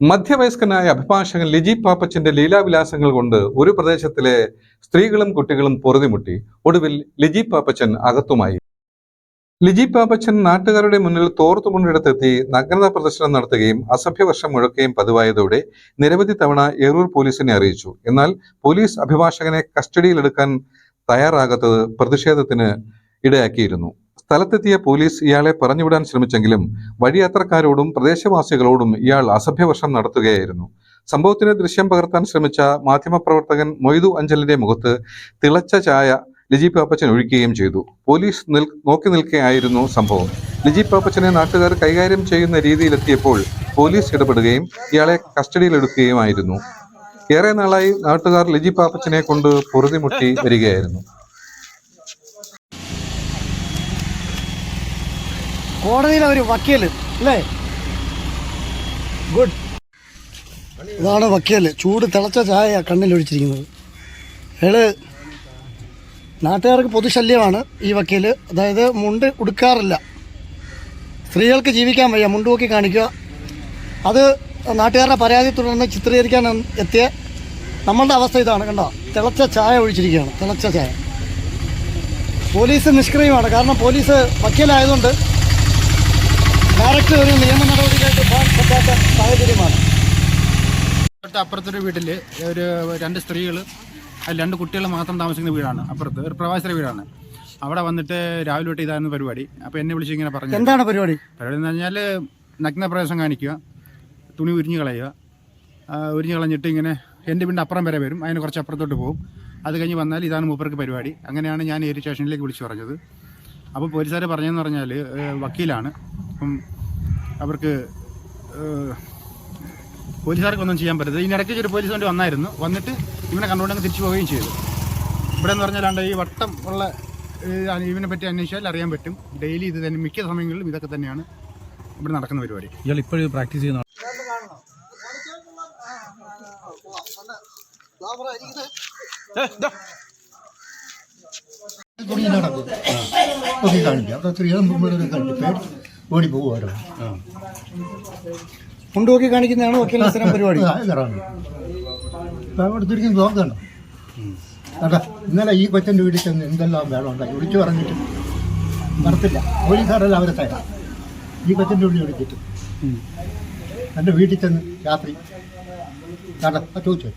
മധ്യവയസ്കനായ അഭിഭാഷകൻ ലിജി പാപ്പച്ചന്റെ ലീലാവിലാസങ്ങൾ കൊണ്ട് ഒരു പ്രദേശത്തിലെ സ്ത്രീകളും കുട്ടികളും പൊറുതിമുട്ടി. ഒടുവിൽ ലിജി പാപ്പച്ചൻ അകത്തുമായി. ലിജി പാപ്പച്ചൻ നാട്ടുകാരുടെ മുന്നിൽ തോർത്തുമുണ്ടെടുത്തെത്തി നഗ്നത പ്രദർശനം നടത്തുകയും അസഭ്യവർഷം മുഴക്കുകയും പതിവായതോടെ നിരവധി തവണ ഏറൂർ പോലീസിനെ അറിയിച്ചു. എന്നാൽ പോലീസ് അഭിഭാഷകനെ കസ്റ്റഡിയിലെടുക്കാൻ തയ്യാറാകാത്തത് പ്രതിഷേധത്തിന് ഇടയാക്കിയിരുന്നു. സ്ഥലത്തെത്തിയ പോലീസ് ഇയാളെ പറഞ്ഞുവിടാൻ ശ്രമിച്ചെങ്കിലും വഴിയാത്രക്കാരോടും പ്രദേശവാസികളോടും ഇയാൾ അസഭ്യവർഷം നടത്തുകയായിരുന്നു. സംഭവത്തിന് ദൃശ്യം പകർത്താൻ ശ്രമിച്ച മാധ്യമപ്രവർത്തകൻ മൊയ്തു അഞ്ചലിന്റെ മുഖത്ത് തിളച്ച ചായ ലിജി പാപ്പച്ചൻ ഒഴിക്കുകയും ചെയ്തു. പോലീസ് നോക്കി നിൽക്കുകയായിരുന്നു സംഭവം. ലിജി പാപ്പച്ചനെ നാട്ടുകാർ കൈകാര്യം ചെയ്യുന്ന രീതിയിലെത്തിയപ്പോൾ പോലീസ് ഇടപെടുകയും ഇയാളെ കസ്റ്റഡിയിലെടുക്കുകയുമായിരുന്നു. ഏറെ നാളായി നാട്ടുകാർ ലിജി പാപ്പച്ചനെ കൊണ്ട് പൊറുതിമുട്ടി വരികയായിരുന്നു. കോടതിയിലെ ഒരു വക്കീൽ അല്ലേ? ഗുഡ്. ഇതാണ് വക്കീൽ. ചൂട് തിളച്ച ചായ കണ്ണിലൊഴിച്ചിരിക്കുന്നത്. അയാള് നാട്ടുകാർക്ക് പൊതുശല്യമാണ് ഈ വക്കീൽ. അതായത് മുണ്ട് ഉടുക്കാറില്ല. സ്ത്രീകൾക്ക് ജീവിക്കാൻ വയ്യ, മുണ്ട് നോക്കി കാണിക്കുക. അത് നാട്ടുകാരുടെ പരാതി തുടർന്ന് ചിത്രീകരിക്കാൻ എത്തിയ നമ്മളുടെ അവസ്ഥ ഇതാണ്. കണ്ടോ, തിളച്ച ചായ ഒഴിച്ചിരിക്കുകയാണ്. തിളച്ച ചായ. പോലീസ് നിഷ്ക്രിയമാണ്. കാരണം പോലീസ് വക്കീലായതുകൊണ്ട് ഡയറക്റ്റ് ഒരു നിയമ നടപടിയിലേക്ക് പോകാൻ പറ്റാത്ത സാഹചര്യമാണ്. അപ്പുറത്തൊരു വീട്ടിൽ ഒരു 2 സ്ത്രീകൾ, അതിൽ 2 കുട്ടികൾ മാത്രം താമസിക്കുന്ന വീടാണ്. അപ്പുറത്ത് ഒരു പ്രവാസിയുടെ വീടാണ്. അവിടെ വന്നിട്ട് രാവിലെ തൊട്ട് ഇതായിരുന്നു പരിപാടി. അപ്പോൾ എന്നെ വിളിച്ച് ഇങ്ങനെ പറഞ്ഞു. എന്താണ് പരിപാടി? പരിപാടി എന്ന് പറഞ്ഞാൽ നഗ്നപ്രവേശം കാണിക്കുക, തുണി ഉരിഞ്ഞു കളയുക. ഉരിഞ്ഞു കളഞ്ഞിട്ട് ഇങ്ങനെ എൻ്റെ വീടിൻ്റെ അപ്പുറം വരെ വരും, അതിന് കുറച്ച് അപ്പുറത്തോട്ട് പോകും. അത് കഴിഞ്ഞ് വന്നാൽ ഇതാണ് മൂപ്പർക്ക് പരിപാടി. അങ്ങനെയാണ് ഞാൻ ഏരിയ സ്റ്റേഷനിലേക്ക് വിളിച്ച് പറഞ്ഞത്. അപ്പോൾ പോലീസുകാർ പറഞ്ഞതെന്ന് പറഞ്ഞാൽ വക്കീലാണ്. അപ്പം അവർക്ക് പോലീസുകാർക്കൊന്നും ചെയ്യാൻ പറ്റത്തില്ല. ഇതിനിടയ്ക്ക് ഒരു പോലീസ് വണ്ടി വന്നായിരുന്നു. വന്നിട്ട് ഇവനെ കണ്ടുകൊണ്ടങ്ങ് തിരിച്ചു പോവുകയും ചെയ്തു. ഇവിടെ എന്ന് പറഞ്ഞാൽ ഈ വട്ടം ഉള്ള ഇവനെ പറ്റി അന്വേഷിച്ചാൽ അറിയാൻ പറ്റും. ഡെയിലി ഇത് തന്നെ, മിക്ക സമയങ്ങളിലും ഇതൊക്കെ തന്നെയാണ് ഇവിടെ നടക്കുന്ന പരിപാടി. ഇയാൾ ഇപ്പോഴും പ്രാക്ടീസ് ചെയ്യുന്ന ഓടി പോകും. മുണ്ടോക്കി കാണിക്കുന്നതാണ് വക്കീലിന്റെ സ്ഥിരം പരിപാടി. തിരിക്കും തോന്നണ്ട. അതാ ഇന്നലെ ഈ കൊച്ചൻ്റെ വീട്ടിൽ ചെന്ന് എന്തെല്ലാം വേണം ഉണ്ടാക്കി വിളിച്ചു പറഞ്ഞിട്ട് നടത്തില്ല. പോലീസുകാരെല്ലാം അവരെ തരാം. ഈ കൊച്ചൻ്റെ വീട്ടിൽ വിളിച്ചിട്ട് എൻ്റെ വീട്ടിൽ ചെന്ന് രാത്രി ചോദിച്ചു.